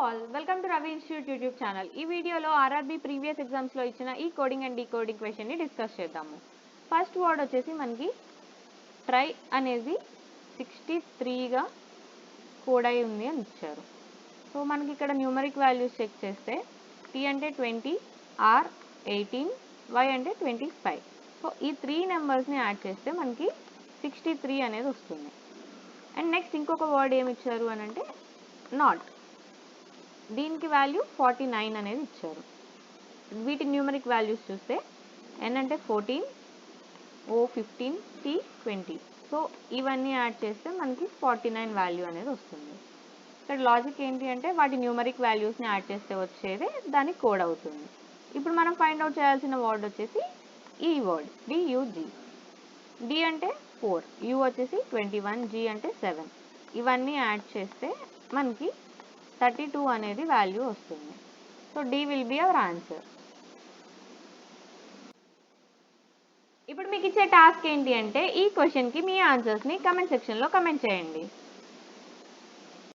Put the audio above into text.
all, welcome to Ravi Institute YouTube channel. ఈ వీడియోలో RRB previous ఎగ్జామ్స్లో ఇచ్చిన ఈ కోడింగ్ అండ్ డీకోడింగ్ క్వశ్చన్ని డిస్కస్ చేద్దాము. ఫస్ట్ వర్డ్ వచ్చేసి మనకి ట్రై అనేది 63గా కోడ్ అయి ఉంది అని ఇచ్చారు. సో మనకి ఇక్కడ న్యూమరిక్ వాల్యూస్ చెక్ చేస్తే టీ అంటే 20, ఆర్ 18, వై అంటే 25. సో ఈ 3 నెంబర్స్ని యాడ్ చేస్తే మనకి 63 అనేది వస్తుంది. అండ్ నెక్స్ట్ ఇంకొక వర్డ్ ఏమి ఇచ్చారు అని అంటే నాట్, దీనికి వాల్యూ 49 అనేది ఇచ్చారు. వీటి న్యూమరిక్ వాల్యూస్ చూస్తే ఎన్ అంటే 14, ఓ 15, టీ 20. సో ఇవన్నీ యాడ్ చేస్తే మనకి 49 వాల్యూ అనేది వస్తుంది. ఇక్కడ లాజిక్ ఏంటి అంటే వాటి న్యూమరిక్ వాల్యూస్ని యాడ్ చేస్తే వచ్చేదే దానికి కోడ్ అవుతుంది. ఇప్పుడు మనం ఫైండ్ అవుట్ చేయాల్సిన వర్డ్ వచ్చేసి ఈ వర్డ్ డియుజీ. డి అంటే 4, యూ వచ్చేసి 21, జీ అంటే 7. ఇవన్నీ యాడ్ చేస్తే మనకి 32 అనేది వాల్యూ వస్తుంది. So D will be our answer. ఇప్పుడు మీకు ఇచ్చే టాస్క్ ఏంటి అంటే ఈ క్వశ్చన్కి మీ ఆన్సర్స్ని కమెంట్ సెక్షన్లో కమెంట్ చేయండి.